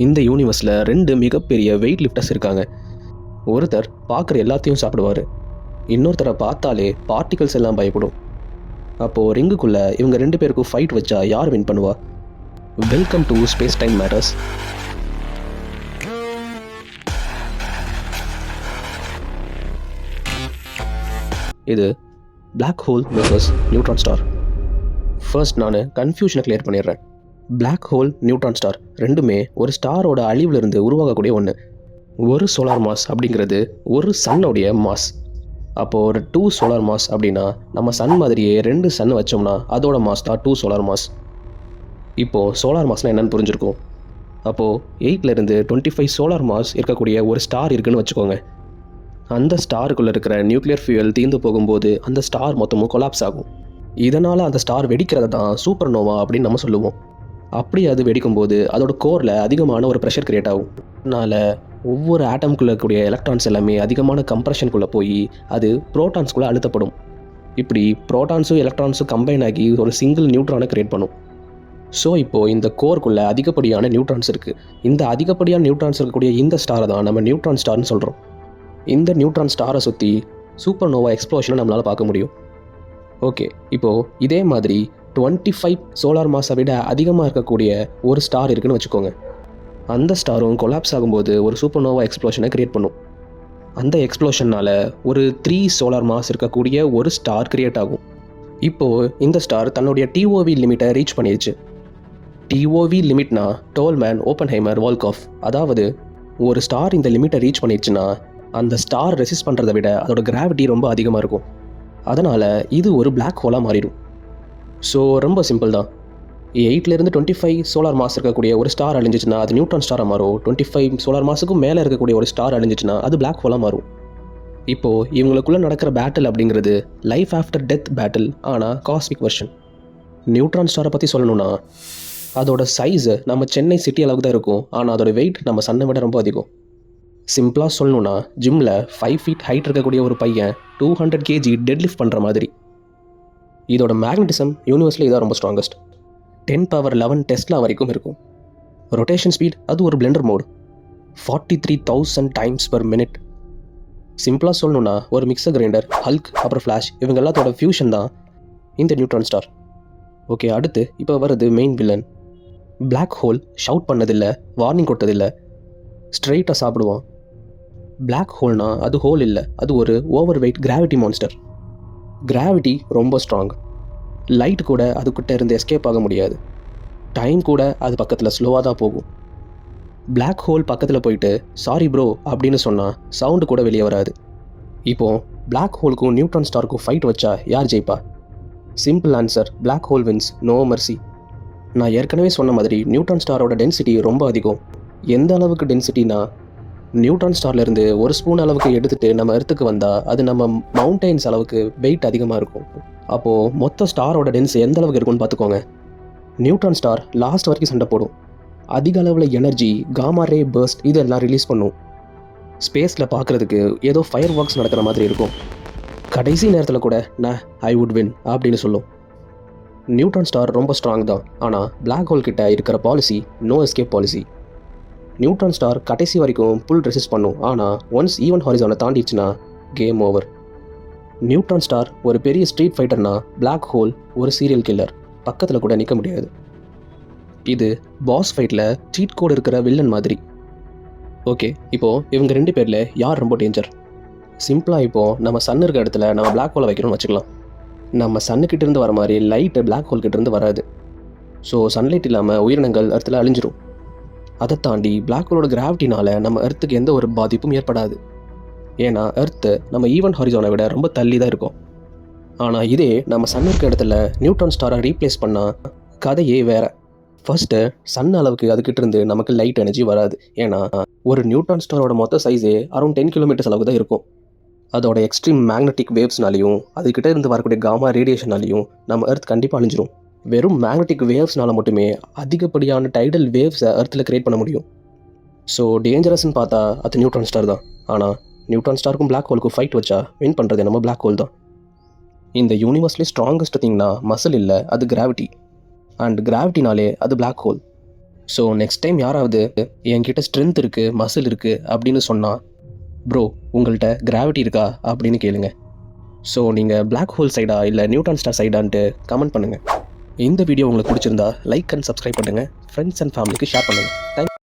இந்த யூனிவர்ஸில் 2 மிகப்பெரிய வெயிட் லிஃப்டர்ஸ் இருக்காங்க. ஒருத்தர் பார்க்குற எல்லாத்தையும் சாப்பிடுவார், இன்னொருத்தரை பார்த்தாலே பார்ட்டிகல்ஸ் எல்லாம் பயப்படும். அப்போது ரிங்குக்குள்ளே இவங்க 2 பேருக்கும் ஃபைட் வச்சா யார் வின் பண்ணுவா? Welcome to space time matters. இது black hole versus neutron star. First நான் கன்ஃபியூஷனை கிளியர் பண்ணிடுறேன். பிளாக் ஹோல், நியூட்ரான் ஸ்டார் ரெண்டுமே ஒரு ஸ்டாரோட அழிவிலிருந்து உருவாகக்கூடிய ஒன்று. ஒரு சோலார் மாஸ் அப்படிங்கிறது ஒரு சன்னோடைய மாஸ். அப்போது ஒரு 2 சோலார் மாஸ் அப்படின்னா நம்ம சன் மாதிரியே 2 சன் வச்சோம்னா அதோட மாஸ் தான் 2 சோலார் மாஸ். இப்போது சோலார் மாஸ்னால் என்னென்னு புரிஞ்சிருக்கும். அப்போது 8லேருந்து 25 சோலார் மாஸ் இருக்கக்கூடிய ஒரு ஸ்டார் இருக்குதுன்னு வச்சுக்கோங்க. அந்த ஸ்டாருக்குள்ளே இருக்கிற நியூக்ளியர் ஃபியூயல் தீர்ந்து போகும்போது அந்த ஸ்டார் மொத்தமும் கொலாப்ஸ் ஆகும். இதனால் அந்த ஸ்டார் வெடிக்கிறத தான் சூப்பர் நோவா அப்படின்னு நம்ம சொல்லுவோம். அப்படி அது வெடிக்கும்போது அதோட கோரில் அதிகமான ஒரு ப்ரெஷர் கிரியேட் ஆகும். அதனால் ஒவ்வொரு ஆட்டம்குள்ளே இருக்கக்கூடிய எலக்ட்ரான்ஸ் எல்லாமே அதிகமான கம்ப்ரெஷனுக்குள்ளே போய் அது ப்ரோட்டான்ஸ்குள்ளே அழுத்தப்படும். இப்படி ப்ரோட்டான்ஸும் எலக்ட்ரான்ஸும் கம்பைன் ஆகி ஒரு சிங்கிள் நியூட்ரானை கிரியேட் பண்ணும். ஸோ இப்போது இந்த கோருக்குள்ளே அதிகப்படியான நியூட்ரான்ஸ் இருக்குது. இந்த அதிகப்படியான நியூட்ரான்ஸ் இருக்கக்கூடிய இந்த ஸ்டாரை தான் நம்ம நியூட்ரான் ஸ்டார்னு சொல்கிறோம். இந்த நியூட்ரான் ஸ்டாரை சுற்றி சூப்பர் நோவா எக்ஸ்ப்ளோஷனை நம்மளால் பார்க்க முடியும். ஓகே, இப்போது இதே மாதிரி 25 சோலார் மாஸை விட அதிகமாக இருக்கக்கூடிய ஒரு ஸ்டார் இருக்குதுன்னு வச்சுக்கோங்க. அந்த ஸ்டாரும் கொலாப்ஸ் ஆகும்போது ஒரு சூப்பர் நோவா எக்ஸ்ப்ளோஷனை க்ரியேட் பண்ணும். அந்த எக்ஸ்ப்ளோஷனால் ஒரு 3 சோலார் மாஸ் இருக்கக்கூடிய ஒரு ஸ்டார் க்ரியேட் ஆகும். இப்போது இந்த ஸ்டார் தன்னுடைய டிஓவி லிமிட்டை ரீச் பண்ணிடுச்சு. டிஓவி லிமிட்னா டோல்மேன், ஓப்பன்ஹைமர், வால்காஃப். அதாவது ஒரு ஸ்டார் இந்த லிமிட்டை ரீச் பண்ணிடுச்சுன்னா அந்த ஸ்டார் ரெசிஸ்ட் பண்ணுறதை விட அதோட கிராவிட்டி ரொம்ப அதிகமாக இருக்கும். அதனால் இது ஒரு பிளாக் ஹோலாக மாறிடும். ஸோ ரொம்ப சிம்பிள் தான். 8லேருந்து 25 சோலார் மாஸ் இருக்கக்கூடிய ஒரு ஸ்டார் அழிஞ்சிச்சுன்னா அது நியூட்ரான் ஸ்டாராக மாறும். 25 சோலார் மாஸுக்கும் மேலே இருக்கக்கூடிய ஒரு ஸ்டார் அழிஞ்சிச்சுன்னா அது பிளாக் ஹோலாக மாறும். இப்போது இவங்களுக்குள்ளே நடக்கிற பேட்டில் அப்படிங்கிறது லைஃப் ஆஃப்டர் டெத் பேட்டில், ஆனால் காஸ்மிக் வெர்ஷன். நியூட்ரான் ஸ்டாரை பற்றி சொல்லணும்னா அதோட சைஸு நம்ம சென்னை சிட்டி அளவுக்கு தான் இருக்கும், ஆனால் அதோட வெயிட் நம்ம சன்னை விட ரொம்ப அதிகம். சிம்பிளாக சொல்லணுன்னா ஜிம்மில் 5 feet ஹைட் இருக்கக்கூடிய ஒரு பையன் 200 kg டெட் லிஃப்ட் பண்ணுற மாதிரி. இதோட மேக்னட்டிசம் யூனிவர்ஸில் இதான் ரொம்ப ஸ்ட்ராங்கஸ்ட். 10^11 டெஸ்லா வரைக்கும் இருக்கும். ரொட்டேஷன் ஸ்பீட் அது ஒரு blender mode, 43,000 times per minute. சிம்பிளாக சொல்லணுன்னா ஒரு மிக்சர் கிரைண்டர், ஹல்க், அப்புறம் ஃப்ளாஷ் இவங்க எல்லாத்தோட ஃபியூஷன் தான் இந்த நியூட்ரான் ஸ்டார். ஓகே, அடுத்து இப்போ வருது main villain. Black hole shout பண்ணதில்லை, வார்னிங் கொடுத்ததில்லை, ஸ்ட்ரெயிட்டாக சாப்பிடுவான். பிளாக் ஹோல்னா அது ஹோல் இல்லை, அது ஒரு over weight gravity monster. Gravity ரொம்ப ஸ்ட்ராங். லைட் கூட அதுக்கிட்ட இருந்து எஸ்கேப் ஆக முடியாது. டைம் கூட அது பக்கத்தில் ஸ்லோவாக தான் போகும். பிளாக் ஹோல் பக்கத்தில் போயிட்டு சாரி ப்ரோ அப்படின்னு சொன்னால் சவுண்டு கூட வெளியே வராது. இப்போது பிளாக் ஹோலுக்கும் நியூட்ரான் ஸ்டாருக்கும் ஃபைட் வச்சா யார் ஜெயிப்பா? Simple answer, black hole wins, no mercy. நான் ஏற்கனவே சொன்ன மாதிரி நியூட்ரான் ஸ்டாரோட டென்சிட்டி ரொம்ப அதிகம். எந்த அளவுக்கு டென்சிட்டினா நியூட்ரான் ஸ்டார்லேருந்து ஒரு ஸ்பூன் அளவுக்கு எடுத்துகிட்டு நம்ம எர்த்துக்கு வந்தால் அது நம்ம மவுண்டெயின்ஸ் அளவுக்கு வெயிட் அதிகமாக இருக்கும். அப்போது மொத்த ஸ்டாரோட டென்ஸ் எந்த அளவுக்கு இருக்குன்னு பார்த்துக்கோங்க. நியூட்ரான் ஸ்டார் லாஸ்ட் வரைக்கும் சண்டை போடும். அதிக அளவில் எனர்ஜி, காமா ரே பர்ஸ்ட் இதெல்லாம் ரிலீஸ் பண்ணும். ஸ்பேஸில் பார்க்குறதுக்கு ஏதோ ஃபயர் ஒர்க்ஸ் நடக்கிற மாதிரி இருக்கும். கடைசி நேரத்தில் கூட நான் ஐ வுட் வின் அப்படின்னு சொல்லும். நியூட்ரான் ஸ்டார் ரொம்ப ஸ்ட்ராங் தான், ஆனால் பிளாக் ஹோல் கிட்ட இருக்கிற policy no escape policy. Neutron star கடைசி வரைக்கும் புல் ரெசிஸ்ட் பண்ணும், ஆனால் ஒன்ஸ் ஈவன் ஹாரிசானை தாண்டிடுச்சுன்னா கேம் ஓவர். நியூட்ரான் ஸ்டார் ஒரு பெரிய ஸ்ட்ரீட் ஃபைட்டர்னா பிளாக் ஹோல் ஒரு சீரியல் கில்லர், பக்கத்தில் கூட நிற்க முடியாது. இது பாஸ் ஃபைட்டில் சீட் கோட் இருக்கிற வில்லன் மாதிரி. ஓகே, இப்போது இவங்க 2 பேரில் யார் ரொம்ப டேஞ்சர்? சிம்பிளாக இப்போது நம்ம சன் இருக்க இடத்துல நம்ம பிளாக் ஹோலை வைக்கணும்னு வச்சுக்கலாம். நம்ம சன்னுக்கிட்டேருந்து வர மாதிரி லைட்டு பிளாக் ஹோல் கிட்டேருந்து வராது. ஸோ சன்லைட் இல்லாமல் உயிரினங்கள் எர்த்தில் அழிஞ்சிரும். அதை தாண்டி பிளாக் ஹோலோட கிராவிட்டினால் நம்ம எர்த்துக்கு எந்த ஒரு பாதிப்பும் ஏற்படாது. ஏன்னா எர்த்து நம்ம ஈவன் ஹாரிசானை விட ரொம்ப தள்ளி தான் இருக்கும். ஆனால் இதே நம்ம சன் இருக்க இடத்துல நியூட்ரான் ஸ்டாரை ரீப்ளேஸ் பண்ணால் கதையே வேறு. ஃபர்ஸ்ட்டு சன் அளவுக்கு அதுக்கிட்ட இருந்து நமக்கு லைட் எனர்ஜி வராது. ஏன்னா ஒரு நியூட்ரான் ஸ்டாரோட மொத்த சைஸே அரௌண்ட் 10 kilometers அளவுக்கு தான் இருக்கும். அதோட எக்ஸ்ட்ரீம் மேக்னெட்டிக் வேவ்ஸ்னாலையும் அதுக்கிட்ட இருந்து வரக்கூடிய காமா ரேடியேஷனாலையும் நம்ம எர்த் கண்டிப்பாக அழிஞ்சிரும். வெறும் மேக்னெட்டிக் வேவ்ஸ்னால மட்டுமே அதிகப்படியான டைடல் வேவ்ஸை எர்த்தில் கிரியேட் பண்ண முடியும். ஸோ டேஞ்சரஸ்ன்னு பார்த்தா அது நியூட்ரான் ஸ்டார் தான். ஆனால் நியூட்ரான் ஸ்டாருக்கும் பிளாக் ஹோலுக்கும் ஃபைட் வச்சா வின் பண்ணுறது நம்ம பிளாக் ஹோல் தான். இந்த யூனிவர்ஸ்லேயே ஸ்ட்ராங்கஸ்ட் திங்னா மசில் இல்லை, அது கிராவிட்டி. அண்ட் கிராவிட்டினாலே அது black hole. So next time யாராவது என்கிட்ட ஸ்ட்ரென்த் இருக்குது மசில் இருக்குது அப்படின்னு சொன்னால் ப்ரோ உங்கள்கிட்ட கிராவிட்டி இருக்கா அப்படின்னு கேளுங்க. ஸோ நீங்கள் Black ஹோல் சைடா இல்லை நியூட்ரான் ஸ்டார் சைடான்ட்டு கமெண்ட் பண்ணுங்கள். இந்த வீடியோ உங்களுக்கு பிடிச்சிருந்தா லைக் அண்ட் சப்ஸ்கிரைப் பண்ணுங்கள். ஃப்ரெண்ட்ஸ் அண்ட் ஃபேமிலிக்கு ஷேர் பண்ணுங்கள். தேங்க்யூ.